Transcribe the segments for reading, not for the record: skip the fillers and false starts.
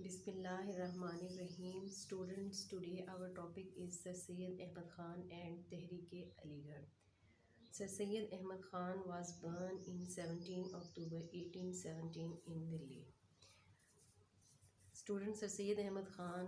Bismillahirrahmanirrahim. Students, today our topic is Sir Syed Ahmad Khan and Tehreek-e-Aligarh. Sir Syed Ahmad Khan was born in 17 October 1817 in Delhi. Student Sir Syed Ahmad Khan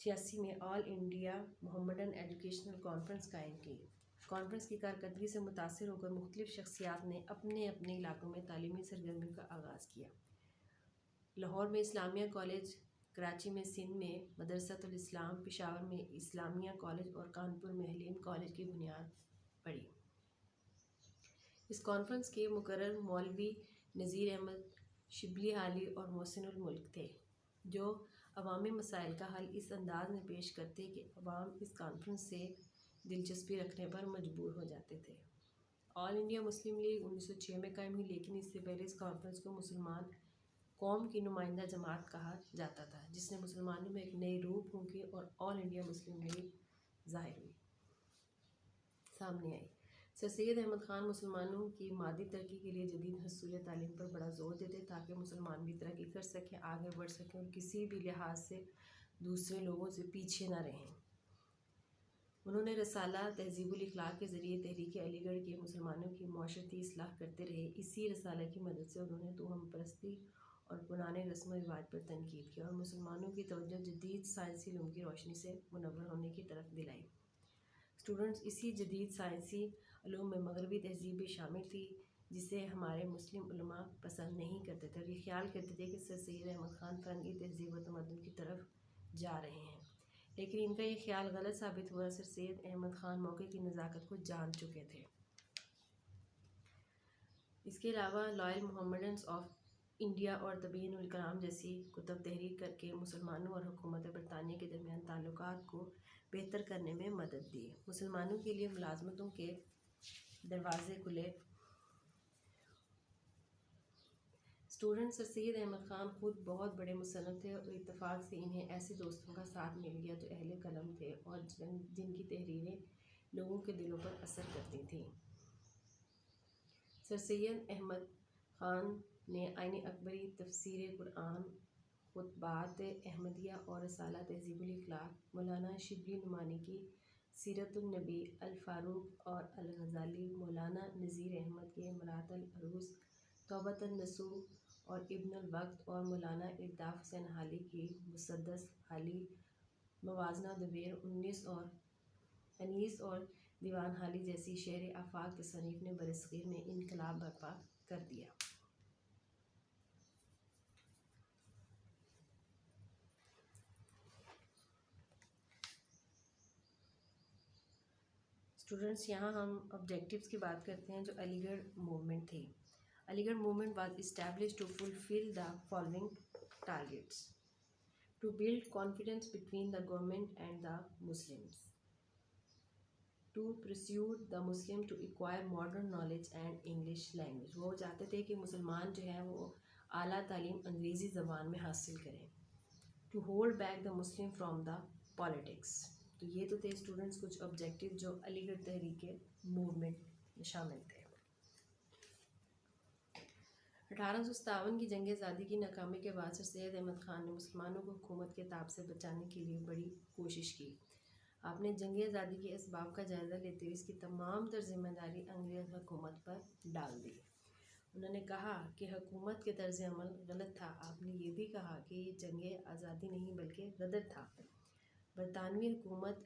86 میں آل India محمدن educational conference قائم کی۔ Conference کی کارکردگی سے متاثر ہو کر مختلف شخصیات نے اپنے اپنے علاقوں میں تعلیمی سرگرمیوں کا آغاز کیا۔ لاہور میں اسلامیہ کالج، کراچی میں سندھ میں مدرسۃ الاسلام، پشاور میں اسلامیہ کالج اور کانپور میں حلیم کالج کی بنیاد پڑی۔ اس کانفرنس کے مقرر مولوی نذیر احمد شبلی حالی اور محسن الملک تھے، جو عوامی مسائل کا حل اس انداز میں پیش کرتے کہ عوام اس کانفرنس سے دلچسپی رکھنے پر مجبور ہو جاتے تھے۔ آل انڈیا مسلم لیگ 1906 میں قائم ہوئی، لیکن اس سے پہلے اس کانفرنس کو مسلمان قوم کی نمائندہ جماعت کہا جاتا تھا، جس نے مسلمانوں میں ایک نئی روح پھونکی اور آل انڈیا مسلم لیگ ظاہر ہوئی، سامنے آئی۔ سر سید احمد خان مسلمانوں کی مادی ترقی کے لیے جدید حصول تعلیم پر بڑا زور دیتے تاکہ مسلمان بھی ترقی کر سکیں، آگے بڑھ سکیں اور کسی بھی لحاظ سے دوسرے لوگوں سے پیچھے نہ رہیں۔ انہوں نے رسالہ تہذیب الاخلاق کے ذریعے تحریک علی گڑھ کے مسلمانوں کی معاشرتی اصلاح کرتے رہے۔ اسی رسالہ کی مدد سے انہوں نے توہم پرستی اور پرانے رسم و رواج پر تنقید کی اور مسلمانوں کی توجہ جدید سائنسی علوم کی روشنی سے منور ہونے کی طرف دلائی۔ اسٹوڈنٹس، اسی جدید سائنسی علوم میں مغربی تہذیب بھی شامل تھی، جسے ہمارے مسلم علماء پسند نہیں کرتے تھے اور یہ خیال کرتے تھے کہ سر سید احمد خان فرنگی تہذیب و تمدن کی طرف جا رہے ہیں، لیکن ان کا یہ خیال غلط ثابت ہوا۔ سر سید احمد خان موقع کی نزاکت کو جان چکے تھے۔ اس کے علاوہ لائل محمڈنز آف انڈیا اور تبیین الکلام جیسی کتب تحریر کر کے مسلمانوں اور حکومت برطانیہ کے درمیان تعلقات کو بہتر کرنے میں مدد دی۔ مسلمانوں کے لیے ملازمتوں کے دروازے کھلے۔ اسٹوڈنٹ، سر سید احمد خان خود بہت بڑے مصنف تھے اور اتفاق سے انہیں ایسے دوستوں کا ساتھ مل گیا جو اہل قلم تھے اور جن کی تحریریں لوگوں کے دلوں پر اثر کرتی تھیں۔ سر سید احمد خان نے عین اکبری، تفسیر قرآن، خطبات احمدیہ اور رسالہ تہذیب الاخلاق، مولانا شبلی نعمانی کی سیرت النبی، الفاروق اور الغزالی، مولانا نذیر احمد کے مرات العروض، توبۃ النصوح اور ابن الوقت اور مولانا الطاف حسین حالی کی مسدس حالی، موازنہ دبیر، انیس اور دیوان حالی جیسی شہر آفاق تصانیف نے برصغیر میں انقلاب برپا کر دیا۔ اسٹوڈنٹس، یہاں ہم آبجیکٹیوز کی بات کرتے ہیں جو علی گڑھ موومنٹ تھی۔ Aligarh movement was established to fulfil the following targets: to build confidence between the government and the Muslims, to persuade the Muslim to acquire modern knowledge and English language. وہ چاہتے تھے کہ مسلمان جو ہیں وہ اعلیٰ تعلیم انگریزی زبان میں حاصل کریں۔ To hold back the Muslim from the politics. تو یہ تو تھے اسٹوڈنٹس کچھ آبجیکٹیو جو علی گڑھ تحریک موومنٹ میں شامل تھے۔ 1857 کی جنگ آزادی کی ناکامی کے بعد سر سید احمد خان نے مسلمانوں کو حکومت کے تاب سے بچانے کے لیے بڑی کوشش کی۔ آپ نے جنگ آزادی کے اسباب کا جائزہ لیتے ہوئے اس کی تمام تر ذمہ داری انگریز حکومت پر ڈال دی۔ انہوں نے کہا کہ حکومت کے طرز عمل غلط تھا۔ آپ نے یہ بھی کہا کہ یہ جنگ آزادی نہیں بلکہ غدر تھا۔ برطانوی حکومت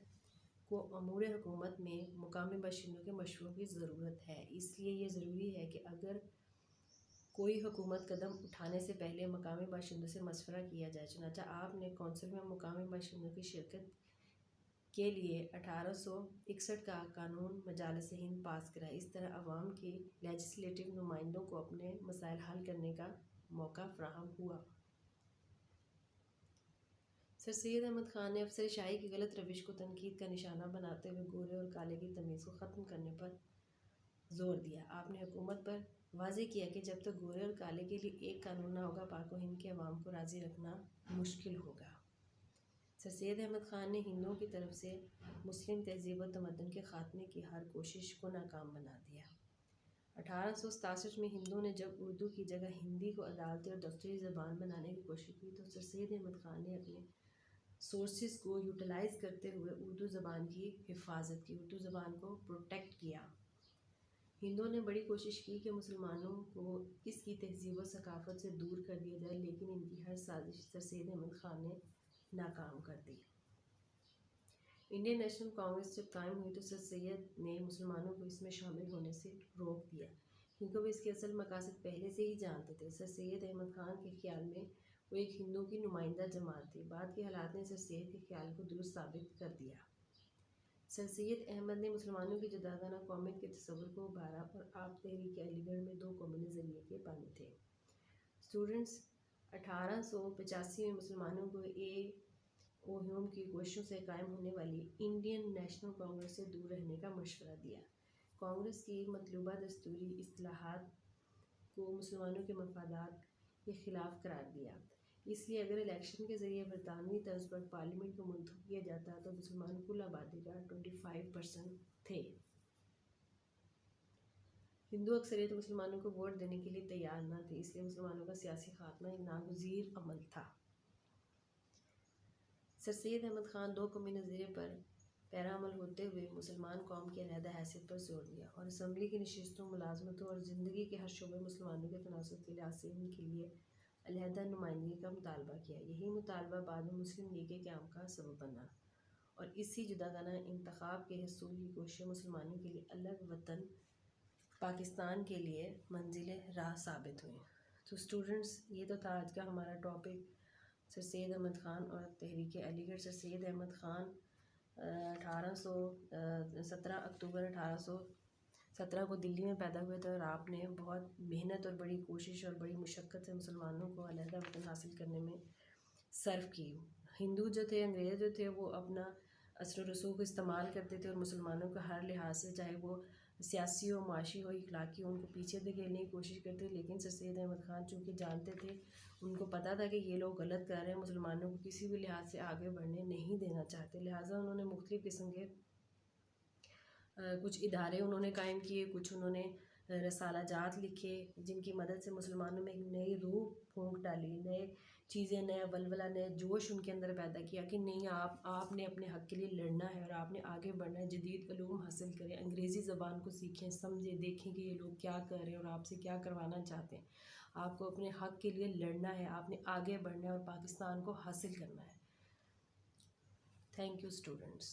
کو امور حکومت میں مقامی باشندوں کے مشوروں کی ضرورت ہے، اس لیے یہ ضروری ہے کہ اگر کوئی حکومت قدم اٹھانے سے پہلے مقامی باشندوں سے مشورہ کیا جائے۔ چنانچہ آپ نے کونسل میں مقامی باشندوں کی شرکت کے لیے 1861 کا قانون مجالس ہند پاس کرایا۔ اس طرح عوام کے لیجسلیٹو نمائندوں کو اپنے مسائل حل کرنے کا موقع فراہم ہوا۔ سر سید احمد خان نے افسر شاہی کی غلط روش کو تنقید کا نشانہ بناتے ہوئے گورے اور کالے کی تمیز کو ختم کرنے پر زور دیا۔ آپ نے حکومت پر واضح کیا کہ جب تک گورے اور کالے کے لیے ایک قانون نہ ہوگا، پاک و ہند کے عوام کو راضی رکھنا مشکل ہوگا۔ سر سید احمد خان نے ہندوؤں کی طرف سے مسلم تہذیب و تمدن کے خاتمے کی ہر کوشش کو ناکام بنا دیا۔ 1867 میں ہندوؤں نے جب اردو کی جگہ ہندی کو عدالتی اور دفتری زبان بنانے کی کوشش کی تو سر سید احمد خان نے اپنے سورسز کو یوٹیلائز کرتے ہوئے اردو زبان کی حفاظت کی، اردو زبان کو پروٹیکٹ کیا۔ ہندوؤں نے بڑی کوشش کی کہ مسلمانوں کو اس کی تہذیب و ثقافت سے دور کر دیا جائے، لیکن ان کی ہر سازش سر سید احمد خان نے ناکام کر دی۔ انڈین نیشنل کانگریس جب قائم ہوئی تو سر سید نے مسلمانوں کو اس میں شامل ہونے سے روک دیا، کیونکہ وہ اس کے اصل مقاصد پہلے سے ہی جانتے تھے۔ سر سید احمد خان کے خیال میں وہ ایک ہندو کی نمائندہ جماعت تھی۔ بعد کے حالات نے سر سید کے خیال کو درست ثابت کر دیا۔ سر سید احمد نے مسلمانوں کی جداگانہ قومیت کے تصور کو ابھارا اور آپ تحریک علی گڑھ میں 2 قومی نظریے کے بانی تھے۔ اسٹوڈنٹس، 1885 میں مسلمانوں کو او ہیوم کی کوششوں سے قائم ہونے والی انڈین نیشنل کانگریس سے دور رہنے کا مشورہ دیا۔ کانگریس کی مطلوبہ دستوری اصلاحات کو مسلمانوں کے مفادات کے خلاف قرار دیا، اس لیے اگر الیکشن کے ذریعے برطانوی طرز پر پارلیمنٹ کو منتخب کیا جاتا تو مسلمان کل آبادی کا 25% تھے۔ ہندو اکثریت مسلمانوں کو ووٹ دینے کے لیے تیار نہ تھی، اس لیے مسلمانوں کا سیاسی خاتمہ ایک ناگزیر عمل تھا۔ سر سید احمد خان 2 قومی نظریے پر پیرا عمل ہوتے ہوئے مسلمان قوم کی علیحدہ حیثیت پر زور دیا اور اسمبلی کی نشستوں، ملازمتوں اور زندگی کے ہر شعبے میں مسلمانوں کے تناسب کے لحاظ سے ان کے لیے علیحدہ نمائندگی کا مطالبہ کیا۔ یہی مطالبہ بعد میں مسلم لیگ کے قیام کا سبب بنا اور اسی جداگانہ انتخاب کے حصول کی کوششیں مسلمانوں کے لیے الگ وطن پاکستان کے لیے منزل راہ ثابت ہوئیں۔ تو اسٹوڈنٹس، یہ تو تھا آج کا ہمارا ٹاپک، سر سید احمد خان اور تحریک علی گڑھ۔ سر سید احمد خان 17 اکتوبر 1817 کو دلی میں پیدا ہوئے تھے اور آپ نے بہت محنت اور بڑی کوشش اور بڑی مشقت سے مسلمانوں کو علیحدہ وطن حاصل کرنے میں صرف کی۔ ہندو جو تھے، انگریز جو تھے، وہ اپنا اثر و رسوخ استعمال کرتے تھے اور مسلمانوں کا ہر لحاظ سے، چاہے وہ سیاسی ہو، معاشی ہو، اخلاقی ہو، ان کو پیچھے دھکیلنے کی کوشش کرتے، لیکن سر سید احمد خان چونکہ جانتے تھے، ان کو پتہ تھا کہ یہ لوگ غلط کر رہے ہیں، مسلمانوں کو کسی بھی لحاظ سے آگے بڑھنے نہیں دینا چاہتے، لہٰذا انہوں نے مختلف قسم کے کچھ ادارے انہوں نے قائم کیے، کچھ انہوں نے رسالہ جات لکھے، جن کی مدد سے مسلمانوں میں ایک نئی روح پھونک ڈالی، نئے چیزیں، نیا ولولہ، نئے جوش ان کے اندر پیدا کیا کہ نہیں، آپ نے اپنے حق کے لیے لڑنا ہے اور آپ نے آگے بڑھنا ہے، جدید علوم حاصل کریں، انگریزی زبان کو سیکھیں، سمجھیں، دیکھیں کہ یہ لوگ کیا کر رہے ہیں اور آپ سے کیا کروانا چاہتے ہیں۔ آپ کو اپنے حق کے لیے لڑنا ہے، آپ نے آگے بڑھنا ہے اور پاکستان کو حاصل کرنا ہے۔ Thank you students.